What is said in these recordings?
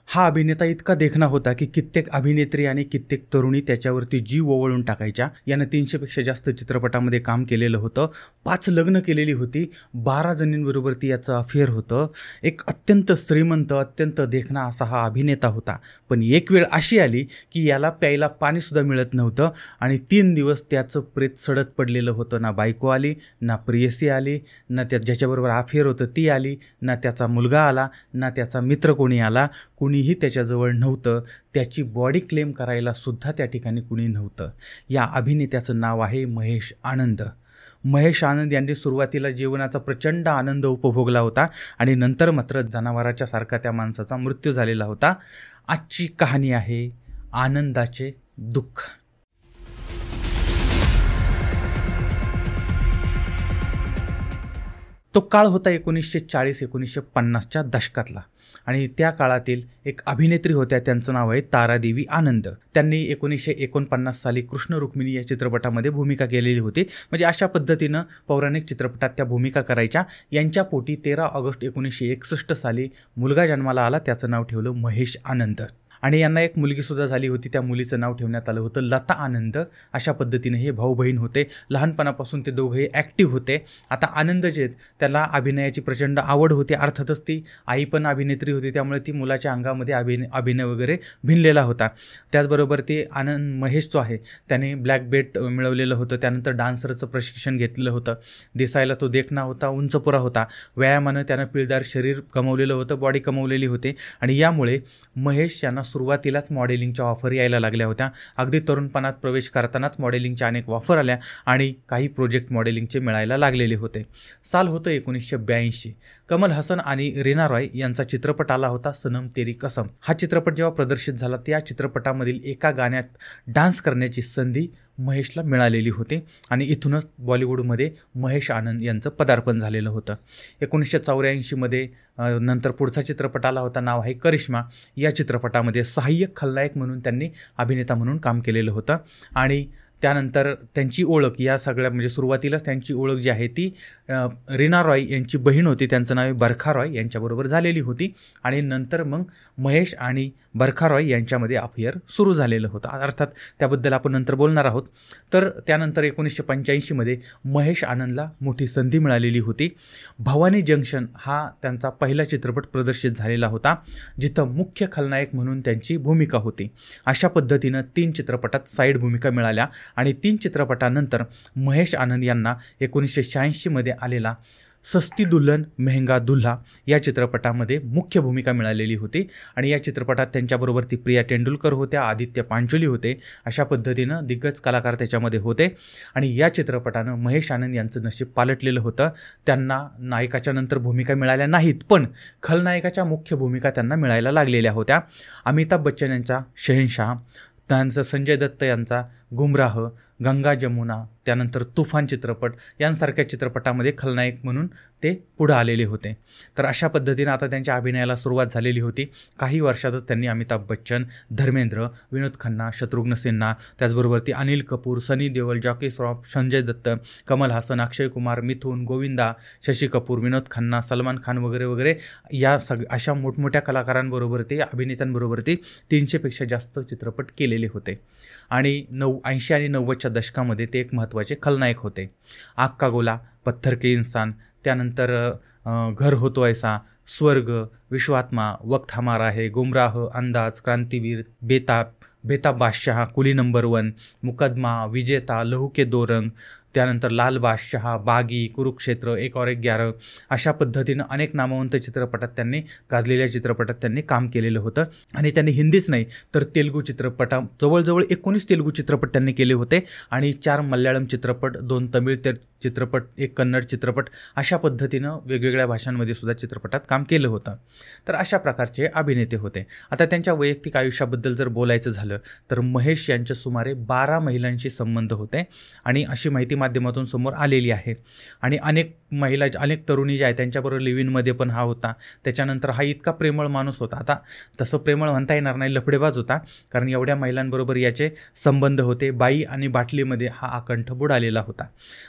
हा अभिनेता इतका देखणा होता की कित्येक अभिनेत्री आणि कित्येक तरुणी त्याच्यावरती जीव ओवाळून टाकायच्या. यानं 300पेक्षा जास्त चित्रपटामध्ये काम केलेलं होतं. 5 लग्न केलेली होती. 12 जणींबरोबरती याचं अफेअर होतं. एक अत्यंत श्रीमंत, अत्यंत देखणा असा हा अभिनेता होता. पण एक वेळ अशी आली की याला प्यायला पाणीसुद्धा मिळत नव्हतं आणि 3 दिवस त्याचं प्रेत सडत पडलेलं होतं. ना बायको आली, ना प्रेयसी आली, ना ज्याच्याबरोबर अफेअर होतं ती आली, ना त्याचा मुलगा आला, ना त्याचा मित्र कोणी आला. कुणीही त्याच्याजवळ नव्हतं. त्याची बॉडी क्लेम करायला सुद्धा त्या ठिकाणी कुणी नव्हतं. या अभिनेत्याचं नाव आहे महेश आनंद. महेश आनंद यांनी सुरुवातीला जीवनाचा प्रचंड आनंद उपभोगला होता आणि नंतर मात्र जनावराच्या सारखा त्या माणसाचा मृत्यू झालेला होता. आजची कहाणी आहे आनंदाचे दुःख. तो काळ होता 1940-1950च्या दशकातला आणि त्या काळातील एक अभिनेत्री होत्या. त्यांचं नाव आहे तारादेवी आनंद. त्यांनी 1949 साली कृष्ण रुक्मिणी या चित्रपटामध्ये भूमिका केलेली होती. म्हणजे अशा पद्धतीनं पौराणिक चित्रपटात त्या भूमिका करायच्या. यांच्या पोटी 13 ऑगस्ट 1961 साली मुलगा जन्माला आला. त्याचं नाव ठेवलं महेश आनंद आणि यांना एक मुलगीसुद्धा झाली होती. त्या मुलीचं नाव ठेवण्यात आलं होतं लता आनंद. अशा पद्धतीने हे भाऊ बहीण होते. लहानपणापासून ते दोघंही ॲक्टिव्ह होते. आता आनंद जे आहेत त्याला अभिनयाची प्रचंड आवड होती. अर्थातच ती आई पण अभिनेत्री होती, त्यामुळे ती मुलाच्या अंगामध्ये अभिनय वगैरे भिनलेला होता. त्याचबरोबर ते महेश जो आहे त्याने ब्लॅक बेल्ट मिळवलेलं होतं. त्यानंतर डान्सरचं प्रशिक्षण घेतलेलं होतं. दिसायला तो देखणा होता, उंचपुरा होता. व्यायामानं त्यानं पिळदार शरीर कमवलेलं होतं, बॉडी कमवलेली होती आणि यामुळे महेश यांना सुरुवातीलाच मॉडेलिंगच्या ऑफर यायला लागल्या होत्या. अगदी तरुणपणात प्रवेश करतानाच मॉडेलिंगच्या अनेक ऑफर आल्या आणि काही प्रोजेक्ट मॉडेलिंगचे मिळायला लागलेले होते. साल होतं 1982. कमल हसन आणि रीना रॉय यांचा चित्रपट आला होता सनम तेरी कसम. हा चित्रपट जेव्हा प्रदर्शित झाला त्या चित्रपटामधील एका गाण्यात डान्स करण्याची संधी महेशला मिळालेली होती आणि इथूनच बॉलिवूडमध्ये महेश आनंद यांचं पदार्पण झालेलं होतं. 1984मध्ये नंतर पुढचा चित्रपट आला होता, नाव आहे करिश्मा. या चित्रपटामध्ये सहाय्यक खलनायक म्हणून त्यांनी अभिनेता म्हणून काम केलेलं होतं आणि त्यानंतर त्यांची ओळख या सगळ्या म्हणजे सुरुवातीलाच त्यांची ओळख जी आहे ती रीना रॉय यांची बहीण होती, त्यांचं नाव बरखा रॉय, यांच्याबरोबर झालेली होती आणि नंतर मग महेश आणि बरखा रॉय यांच्यामध्ये अफेअर सुरू झालेलं होतं. अर्थात त्याबद्दल आपण नंतर बोलणार आहोत. तर त्यानंतर 1985मध्ये महेश आनंदला मोठी संधी मिळालेली होती. भवानी जंक्शन हा त्यांचा पहिला चित्रपट प्रदर्शित झालेला होता, जिथं मुख्य खलनायक म्हणून त्यांची भूमिका होती. अशा पद्धतीनं 3 चित्रपटात साईड भूमिका मिळाल्या आणि 3 चित्रपटानंतर महेश आनंद यांना 1986मध्ये आलेला सस्ती दुल्हन मेहंगा दुल्हा या चित्रपटामध्ये मुख्य भूमिका मिळालेली होती आणि या चित्रपटात त्यांच्याबरोबर ती प्रिया तेंडुलकर होत्या, आदित्य पांचोली होते. अशा पद्धतीनं दिग्गज कलाकार त्याच्यामध्ये होते आणि या चित्रपटानं महेश आनंद यांचं नशीब पालटलेलं होतं. त्यांना नायकाच्या नंतर भूमिका मिळाल्या नाहीत, पण खलनायकाच्या मुख्य भूमिका त्यांना मिळायला लागलेल्या होत्या. अमिताभ बच्चन यांचा शहनशाह, त्यानंतर संजय दत्त यांचा गुमराह, गंगा जमुना, त्यानंतर तुफान चित्रपट यांसारख्या चित्रपटामध्ये खलनायक म्हणून ते पुढं आलेले होते. तर अशा पद्धतीनं आता त्यांच्या अभिनयाला सुरुवात झालेली होती. काही वर्षातच त्यांनी अमिताभ बच्चन, धर्मेंद्र, विनोद खन्ना, शत्रुघ्न सिन्हा, त्याचबरोबर ती अनिल कपूर, सनी देओल, जॅकी श्रॉफ, संजय दत्त, कमल हासन, अक्षय कुमार, मिथुन, गोविंदा, शशी कपूर, विनोद खन्ना, सलमान खान वगैरे वगैरे या अशा मोठमोठ्या कलाकारांबरोबर ते अभिनेत्यांबरोबर ते 300पेक्षा जास्त चित्रपट केलेले होते आणि 80 आणि 90च्या दशकामध्ये ते एक महत्त्वाचे खलनायक होते. आग का गोला, पत्थर के इंसान, त्यानंतर घर हो तो ऐसा, स्वर्ग, विश्वात्मा, वक्त हमारा है, गुमराह, अंदाज, क्रांतिवीर, बेताब बादशाह, कुली नंबर 1, मुकदमा, विजेता, लहू के 2 रंग, त्यानंतर लाल बादशाह, बागी, कुरुक्षेत्र, 1 और 11 अशा पद्धतीनं अनेक नामवंत चित्रपटात त्यांनी गाजलेल्या चित्रपटात त्यांनी काम केलेलं होतं आणि त्यांनी हिंदीच नाही तर तेलुगू चित्रपटात जवळजवळ 19 तेलुगू चित्रपट त्यांनी केले होते आणि 4 मल्याळम चित्रपट, 2 तमिळ चित्रपट, 1 कन्नड चित्रपट अशा पद्धतीनं वेगवेगळ्या भाषांमध्ये सुद्धा चित्रपटात काम केलं होतं. तर अशा प्रकारचे अभिनेते होते. आता त्यांच्या वैयक्तिक आयुष्याबद्दल जर बोलायचं झालं तर महेश यांच्या सुमारे 12 महिलांशी संबंध होते आणि अशी माहिती माध्यमातून समोर आलेली आहे. आणि अनेक महिला, अनेक तरुणी ज्या आहेत त्यांच्याबरोबर लिव्ह इनमध्ये पण हा होता. त्याच्यानंतर हा इतका प्रेमळ माणूस होता, आता तसं प्रेमळ म्हणता येणार नाही, लफडेबाज होता, कारण एवढ्या महिलांबरोबर याचे संबंध होते. बाई आणि बाटलीमध्ये हा आकंठ बुडालेला होता.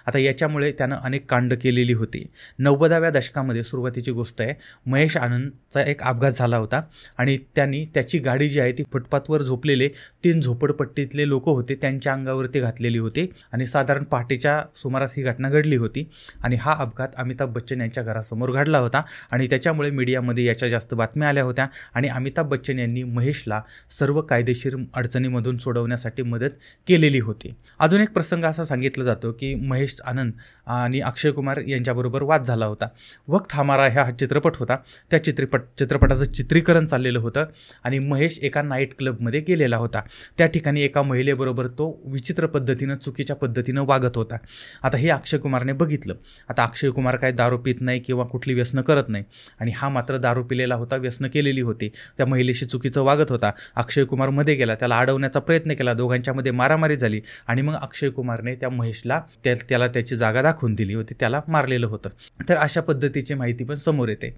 आता याच्यामुळे त्यानं अनेक कांड केलेली होती. 90व्या दशकामध्ये सुरुवातीची गोष्ट आहे, महेश आनंदचा एक अपघात झाला होता आणि त्यांनी त्याची गाडी जी आहे ती फुटपाथवर झोपलेले 3 झोपडपट्टीतले लोक होते त्यांच्या अंगावरती घातलेली होती आणि साधारण पहाटेच्या सुमारास ही घटना घडली होती. आणि हा अपघात अमिताभ बच्चन यांच्या घरासमोर घडला होता आणि त्याच्यामुळे मीडियामध्ये याच्या जास्त बातम्या आल्या होत्या आणि अमिताभ बच्चन यांनी महेशला सर्व कायदेशीर अडचणीमधून सोडवण्यासाठी मदत केलेली होती. अजून एक प्रसंग असा सांगितला जातो की महेश आनंद आणि अक्षय कुमार यांच्याबरोबर वाद झाला होता. वक्त हमारा हा चित्रपट होता, त्या चित्रपटाचं चित्रीकरण चाललेलं होतं आणि महेश एका नाईट क्लबमध्ये गेलेला होता. त्या ठिकाणी एका महिलेबरोबर तो विचित्र पद्धतीनं, चुकीच्या पद्धतीनं वागत होता. आता हे अक्षय कुमारने बघितलं. आता अक्षय कुमार काय दारू पित नाही किंवा कुठली व्यसनं करत नाही आणि हा मात्र दारू पिलेला होता, व्यसनं केलेली होती, त्या महिलेशी चुकीचं वागत होता. अक्षय कुमार मध्ये गेला, त्याला अडवण्याचा प्रयत्न केला, दोघांच्यामध्ये मारामारी झाली आणि मग अक्षय कुमारने त्या महेशला त्याला त्याची जागा दाखवून दिली होती, त्याला मारलेलं होतं. तर अशा पद्धतीची माहिती पण समोर येते.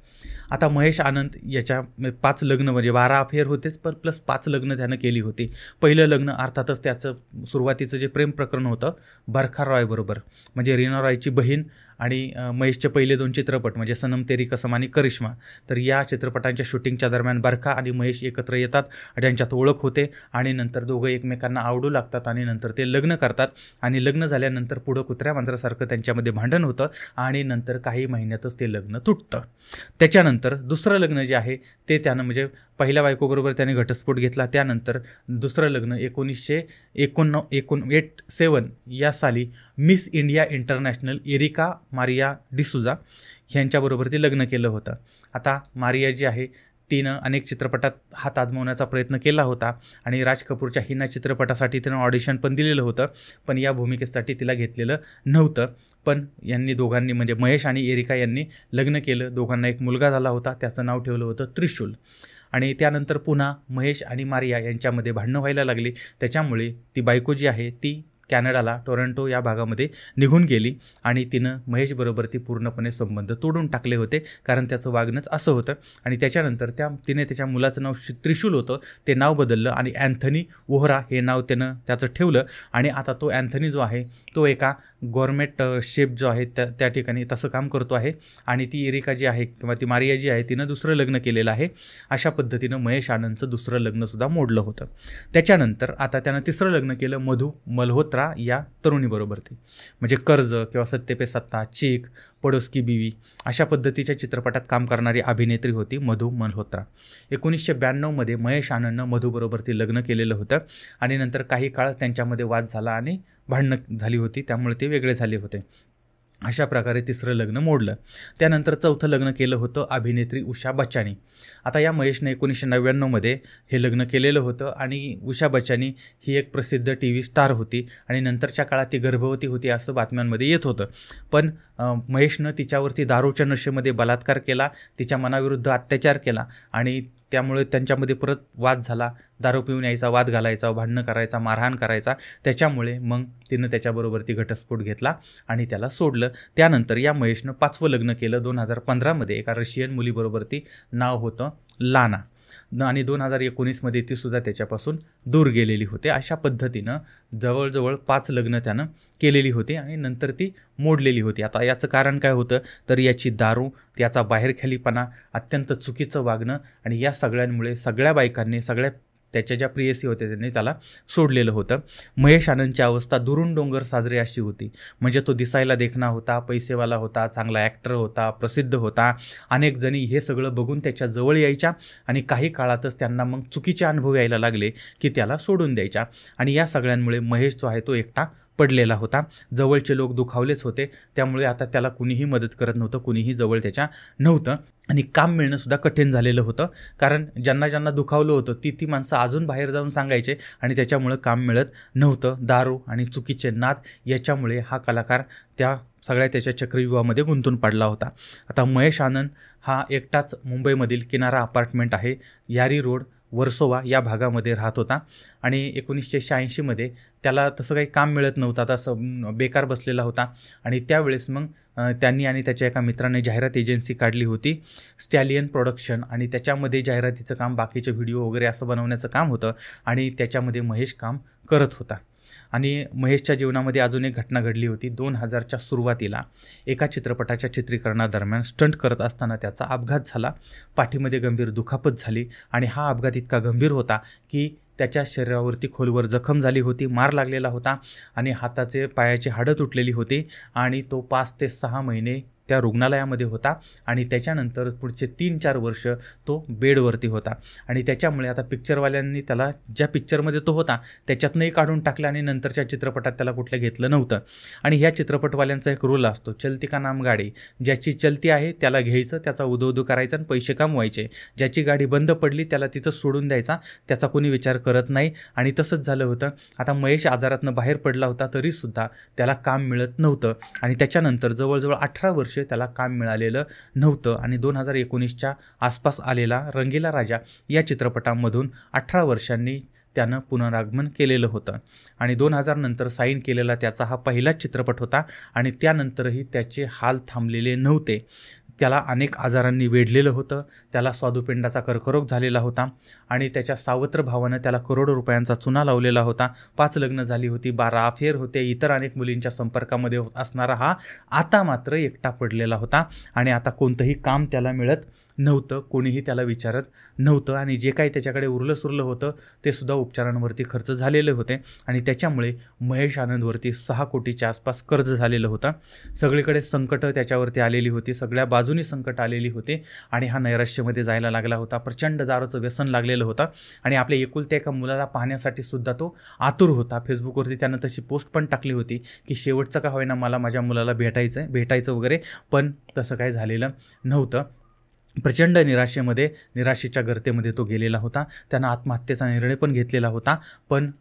आता महेश आनंद याच्या 5 लग्न, म्हणजे 12 अफेअर होतेच, पण प्लस 5 लग्न त्यानं केली होती. पहिलं लग्न अर्थातच त्याचं सुरुवातीचं जे प्रेम प्रकरण होतं बरखा रॉय बरोबर, म्हणजे रीना रॉयची बहीण. आणि महेशचे पहिले 2 चित्रपट म्हणजे सनम तेरी कसम आणि करिश्मा, तर या चित्रपटांच्या शूटिंगच्या दरम्यान बरखा आणि महेश एकत्र येतात, त्यांच्यात ओळख होते आणि नंतर दोघं एकमेकांना आवडू लागतात आणि नंतर ते लग्न करतात. आणि लग्न झाल्यानंतर पुढं कुत्र्या मांजरासारखं त्यांच्यामध्ये भांडण होतं आणि नंतर काही महिन्यातच ते लग्न तुटतं. त्याच्यानंतर दुसरं लग्न जे आहे ते त्यानं, म्हणजे पहिल्या बायकोबरोबर त्याने घटस्फोट घेतला, त्यानंतर दुसरं लग्न 1987 या साली Miss India international Erika Maria D'Souza ह्यांच्याबरोबर ते लग्न केलं होतं. आता मारिया जी आहे तिनं अनेक चित्रपटात हात आजमावण्याचा प्रयत्न केला होता आणि राज कपूरच्या हिना चित्रपटासाठी तिनं ऑडिशन पण दिलेलं होतं, पण या भूमिकेसाठी तिला घेतलेलं नव्हतं. पण यांनी दोघांनी, म्हणजे महेश आणि एरिका यांनी लग्न केलं. दोघांना एक मुलगा झाला होता, त्याचं नाव ठेवलं होतं त्रिशूल. आणि त्यानंतर पुन्हा महेश आणि मारिया यांच्यामध्ये भांडणं व्हायला लागली. त्याच्यामुळे ती बायको जी आहे ती कॅनडाला, टोरंटो या भागामध्ये निघून गेली आणि तिनं महेशबरोबर ती पूर्णपणे संबंध तोडून टाकले होते, कारण त्याचं वागणंच असं होतं. आणि त्याच्यानंतर तिने त्याच्या मुलाचं नाव त्रिशूल होतं, ते नाव बदललं आणि अँथनी वोहरा हे नाव त्याचं ठेवलं. आणि आता तो अँथनी जो आहे तो एका गव्हर्नमेंट शेफ जो आहे त्या ठिकाणी तसं काम करतो आहे. आणि ती एरिका जी आहे किंवा ती मारिया जी आहे तिनं दुसरं लग्न केलेलं आहे. अशा पद्धतीनं महेश आनंदचं दुसरं लग्नसुद्धा मोडलं होतं. त्याच्यानंतर आता त्यानं तिसरं लग्न केलं मधू मल्होत्रा या तरुणीबरोबर, ती म्हणजे कर्ज किंवा सत्ते पे सत्ता, चीक, पडोस की बीवी अशा पद्धतीच्या चित्रपटात काम करणारी अभिनेत्री होती मधू मल्होत्रा. 1992मध्ये महेश आनंदनं मधूबरोबर ती लग्न केलेलं होतं आणि नंतर काही काळ त्यांच्यामध्ये वाद झाला आणि भांडणं झाली होती, त्यामुळे ते वेगळे झाले होते. अशा प्रकारे तिसरं लग्न मोडलं. त्यानंतर चौथं लग्न केलं होतं अभिनेत्री उषा बच्चानी. आता या महेशने 1999मध्ये हे लग्न केलेलं होतं आणि उषा बच्चानी ही एक प्रसिद्ध TV स्टार होती आणि नंतरच्या काळात ती गर्भवती होती असं बातम्यांमध्ये येत होतं. पण महेशनं तिच्यावरती दारूच्या नशेमध्ये बलात्कार केला, तिच्या मनाविरुद्ध अत्याचार केला आणि त्यामुळे त्यांच्यामध्ये परत वाद झाला. दारू पिऊन यायचा, वाद घालायचा, भांडणं करायचा, मारहाण करायचा. त्याच्यामुळे मग तिनं त्याच्याबरोबर ती घटस्फोट घेतला आणि त्याला सोडलं. त्यानंतर या महेशनं 5वं लग्न केलं 2015मध्ये एका रशियन मुलीबरोबर, ती नाव होतं लाना. आणि 2019मध्ये ती सुद्धा त्याच्यापासून दूर गेलेली होते. अशा पद्धतीनं जवळजवळ 5 लग्न त्यानं केलेली होती आणि नंतर ती मोडलेली होती. आता याचं कारण काय होतं तर याची दारू, याचा बाहेरखालीपणा, अत्यंत चुकीचं वागणं आणि या सगळ्यांमुळे सगळ्या बायकांनी, त्याच्या ज्या प्रियसी होत्या त्यांनी त्याला सोडलेलं होतं. महेश आनंदची अवस्था दुरून डोंगर साजरे अशी होती. म्हणजे तो दिसायला देखणा होता, पैसेवाला होता, चांगला ॲक्टर होता, प्रसिद्ध होता. अनेक जणी हे सगळं बघून त्याच्या जवळ यायच्या आणि काही काळातच त्यांना मग चुकीचे अनुभव यायला लागले की त्याला सोडून द्यायच्या. आणि या सगळ्यांमुळे महेश जो आहे तो एकटा पडलेला होता. जवळचे लोक दुखावलेच होते, त्यामुळे आता त्याला कुणीही मदत करत नव्हतं, कुणीही जवळ त्याच्या नव्हतं. आणि काम मिळणंसुद्धा कठीण झालेलं होतं, कारण ज्यांना ज्यांना दुखावलं होतं ती माणसं अजून बाहेर जाऊन सांगायचे आणि त्याच्यामुळं काम मिळत नव्हतं. दारू आणि चुकीचे नाद याच्यामुळे हा कलाकार त्याच्या चक्रव्यूहामध्ये गुंतून पडला होता. आता महेश आनंद हा एकटाच मुंबईमधील किनारा अपार्टमेंट आहे, यारी रोड, वर्सोवा या भागामध्ये राहत होता आणि 1986मध्ये त्याला तसं काही काम मिळत नव्हतं, आता बेकार बसलेला होता. आणि त्यावेळेस मग त्यांनी आणि त्याच्या एका मित्राने जाहिरात एजन्सी काढली होती, स्टॅलियन प्रोडक्शन, आणि त्याच्यामध्ये जाहिरातीचं काम, बाकीचे व्हिडिओ वगैरे असं बनवण्याचं काम होतं आणि त्याच्यामध्ये महेश काम करत होता. आणि महेशच्या जीवनामध्ये अजून एक घटना घडली होती. 2000च्या सुरुवातीला एका चित्रपटाच्या चित्रीकरणादरम्यान स्टंट करत असताना त्याचा अपघात झाला. पाठीमध्ये गंभीर दुखापत झाली आणि हा अपघात इतका गंभीर होता की त्याच्या शरीरावरती खोलवर जखम झाली होती, मार लागलेला होता आणि हाताचे पायाची हाडं तुटलेली होती आणि तो 5 ते 6 महिने त्या रुग्णालयामध्ये होता आणि त्याच्यानंतर पुढचे 3-4 वर्ष तो बेडवरती होता. आणि त्याच्यामुळे आता पिक्चरवाल्यांनी त्याला ज्या पिक्चरमध्ये तो होता त्याच्यातनंही काढून टाकलं आणि नंतरच्या चित्रपटात त्याला कुठलं घेतलं नव्हतं. आणि ह्या चित्रपटवाल्यांचा एक रूल असतो, चलती का नाम गाडी, ज्याची चलती आहे त्याला घ्यायचं, त्याचा उदोउदो करायचा आणि पैसे कमवायचे. ज्याची गाडी बंद पडली त्याला तिथं सोडून द्यायचा, त्याचा कोणी विचार करत नाही. आणि तसंच झालं होतं. आता महेश आजारातनं बाहेर पडला होता तरीसुद्धा त्याला काम मिळत नव्हतं आणि त्याच्यानंतर जवळजवळ 18 वर्ष त्याला काम मिळालेलं नव्हतं. आणि 2019च्या आसपास आलेला रंगीला राजा या चित्रपटामधून 18 वर्षांनी त्यानं पुनरागमन केलेलं होतं. आणि 2000 नंतर साईन केलेला त्याचा हा पहिलाच चित्रपट होता आणि त्यानंतरही त्याचे हाल थांबलेले नव्हते. त्याला अनेक आजारांनी वेढलेलं होतं. त्याला स्वादुपिंडाचा कर्करोग झालेला होता आणि त्याच्या सावत्र भावानं त्याला करोडो रुपयांचा चुना लावलेला होता. 5 लग्न झाली होती, 12 अफेअर होते, इतर अनेक मुलींच्या संपर्कामध्ये असणारा हा आता मात्र एकटा पडलेला होता आणि आता कोणतंही काम त्याला मिळत नव्हतं, कोणीही त्याला विचारत नव्हतं. आणि जे काही त्याच्याकडे उरलं सुरलं होतं ते सुद्धा उपचारांवरती खर्च झालेले होते आणि त्याच्यामुळे महेश आनंदवरती 6 कोटीच्या आसपास कर्ज झालेलं होतं. सगळीकडे संकटं त्याच्यावरती आलेली होती, सगळ्या बाजूनी संकट आलेली होती आणि हा नैराश्यामध्ये जायला लागला होता. प्रचंड दारूचं व्यसन लागलेलं होतं आणि आपल्या एकुलत्या एका मुलाला पाहण्यासाठी सुद्धा तो आतुर होता. फेसबुकवरती त्यानं तशी पोस्ट पण टाकली होती की शेवटचं का होईना मला माझ्या मुलाला भेटायचं वगैरे, पण तसं काही झालेलं नव्हतं. प्रचंड निराशेच्या गर्तेमध्ये तो गेलेला होता. त्यानं आत्महत्येचा निर्णय पण घेतलेला होता, पण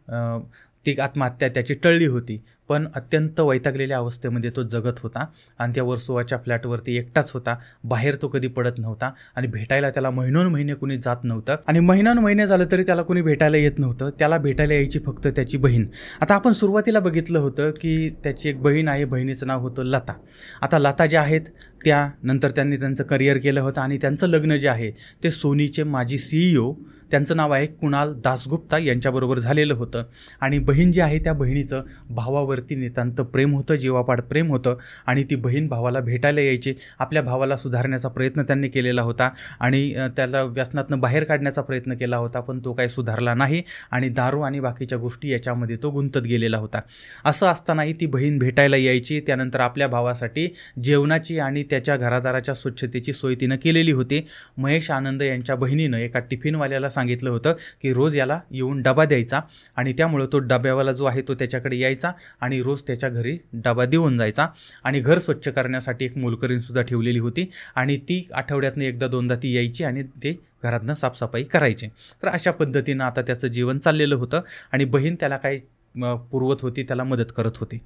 ती आत्महत्या त्याची टळली होती. पण अत्यंत वैतागलेल्या अवस्थेमध्ये तो जगत होता आणि त्या वर्सोवाच्या फ्लॅटवरती एकटाच होता. बाहेर तो कधी पडत नव्हता आणि भेटायला त्याला महिने कुणी जात नव्हतं आणि महिने झालं तरी त्याला कोणी भेटायला येत नव्हतं. त्याला भेटायला यायची फक्त त्याची बहीण. आता आपण सुरुवातीला बघितलं होतं की त्याची एक बहीण आहे, बहिणीचं नाव होतं लता. आता लता ज्या आहेत त्यानंतर त्यांनी त्यांचं करिअर केलं होतं आणि त्यांचं लग्न जे आहे ते सोनीचे माजी CEO, त्यांचं नाव आहे कुणाल दासगुप्ता, यांच्याबरोबर झालेलं होतं. आणि बहीण जी आहे त्या बहिणीचं भावावरती नितांत प्रेम होतं, जीवापाड प्रेम होतं आणि ती बहीण भावाला भेटायला यायची. आपल्या भावाला सुधारण्याचा प्रयत्न त्यांनी केलेला होता आणि त्याला व्यसनातनं बाहेर काढण्याचा प्रयत्न केला होता, पण तो काही सुधारला नाही आणि दारू आणि बाकीच्या गोष्टी याच्यामध्ये तो गुंतत गेलेला होता. असं असतानाही ती बहीण भेटायला यायची. त्यानंतर आपल्या भावासाठी जेवणाची आणि त्याच्या घरादाराच्या स्वच्छतेची सोय तिनं केलेली होती. महेश आनंद यांच्या बहिणीनं एका टिफिनवाल्याला सांगितलं होतं की रोज याला येऊन डबा द्यायचा आणि त्यामुळं तो डब्यावाला जो आहे तो त्याच्याकडे यायचा आणि रोज त्याच्या घरी डबा देऊन जायचा. आणि घर स्वच्छ करण्यासाठी एक मोलकरीणसुद्धा ठेवलेली होती आणि ती आठवड्यातनं 1-2दा ती यायची आणि ते घरातनं साफसफाई करायची. तर अशा पद्धतीनं आता त्याचं जीवन चाललेलं होतं आणि बहीण त्याला काही पुरवत होती, त्याला मदत करत होती.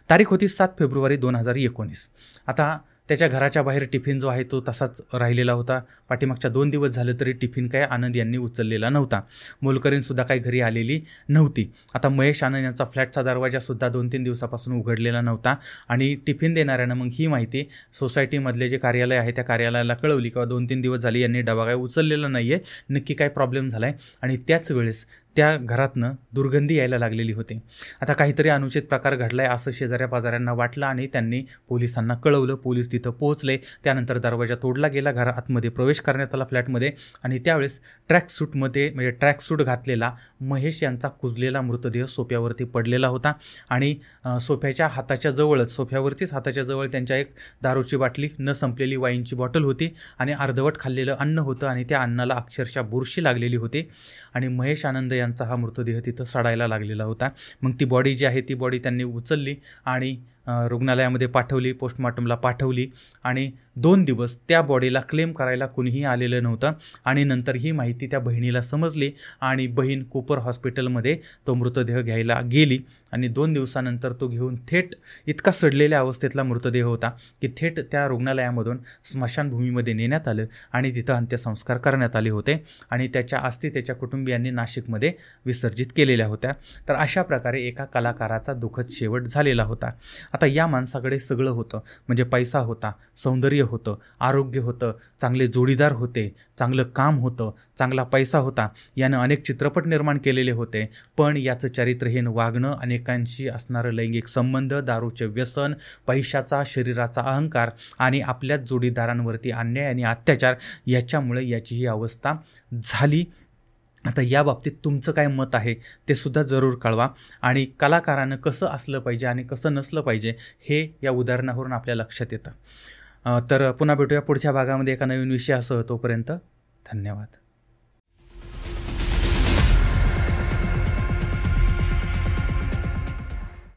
तारीख होती 7 फेब्रुवारी 2019. आता त्याच्या घराच्या बाहेर टिफिन जो आहे तो तसाच राहिलेला होता. पाठीमागच्या 2 दिवस झाले तरी टिफिन काय आनंद यांनी उचललेला नव्हता. मोलकरीणसुद्धा काही घरी आलेली नव्हती. आता महेश आनंद यांचा फ्लॅटचा दरवाजासुद्धा 2-3 दिवसापासून उघडलेला नव्हता आणि टिफिन देणाऱ्यानं मग ही माहिती सोसायटीमधले जे कार्यालय आहे त्या कार्यालयाला कळवली किंवा 2-3 दिवस झाले यांनी डबा काय उचललेला नाही आहे, नक्की काय प्रॉब्लेम झाला आहे. आणि त्याच वेळेस त्या घरातनं दुर्गंधी यायला लागलेली होती. आता काहीतरी अनुचित प्रकार घडला आहे असं शेजाऱ्या पाजाऱ्यांना वाटलं आणि त्यांनी पोलिसांना कळवलं. पोलीस तिथं पोहोचले. त्यानंतर दरवाजा तोडला गेला, घरात आतमध्ये प्रवेश करण्यात आला फ्लॅटमध्ये आणि त्यावेळेस ट्रॅकसूट घातलेला महेश यांचा कुजलेला मृतदेह सोफ्यावरती पडलेला होता आणि सोफ्यावरतीच हाताच्या जवळ त्यांच्या एक दारूची बाटली, न संपलेली वाईनची बॉटल होती आणि अर्धवट खाल्लेलं अन्न होतं आणि त्या अन्नाला अक्षरशः बुरशी लागलेली होती आणि महेश आनंद यांचा हा मृतदेह तिथं सडायला लागलेला होता. मग ती बॉडी जी आहे ती बॉडी त्यांनी उचलली आणि रुग्णालयामध्ये पाठवली, पोस्टमॉर्टमला पाठवली आणि 2 दिवस त्या बॉडीला क्लेम करायला कुणीही आलेलं नव्हतं. आणि नंतर ही माहिती त्या बहिणीला समजली आणि बहीण कूपर हॉस्पिटलमध्ये तो मृतदेह घ्यायला गेली आणि 2 दिवसानंतर तो घेऊन थेट, इतका सडलेल्या अवस्थेतला मृतदेह होता की थेट त्या रुग्णालयामधून स्मशानभूमीमध्ये नेण्यात आलं आणि तिथं अंत्यसंस्कार करण्यात आले होते आणि त्याच्या अस्थी त्याच्या कुटुंबियांनी नाशिकमध्ये विसर्जित केलेल्या होत्या. तर अशा प्रकारे एका कलाकाराचा दुःखद शेवट झालेला होता. आता या माणसाकडे सगळं होतं, म्हणजे पैसा होता, सौंदर्य होतं, आरोग्य होतं, चांगले जोडीदार होते, चांगलं काम होतं, चांगला पैसा होता, यानं अनेक चित्रपट निर्माण केलेले होते. पण याचं चरित्रहीन वागणं, अनेकांशी असणारं लैंगिक संबंध, दारूचे व्यसन, पैशाचा, शरीराचा अहंकार आणि आपल्याच जोडीदारांवरती अन्याय आणि अत्याचार, याच्यामुळे याची ही अवस्था झाली. आता या बाबतीत तुमचं काय मत आहे ते सुद्धा जरूर कळवा आणि कलाकारानं कसं असलं पाहिजे आणि कसं नसलं पाहिजे हे या उदाहरणावरून आपल्या लक्षात येतं. तर पुन्हा भेटूया पुढच्या भागामध्ये एका नवीन विषयासह. तोपर्यंत धन्यवाद.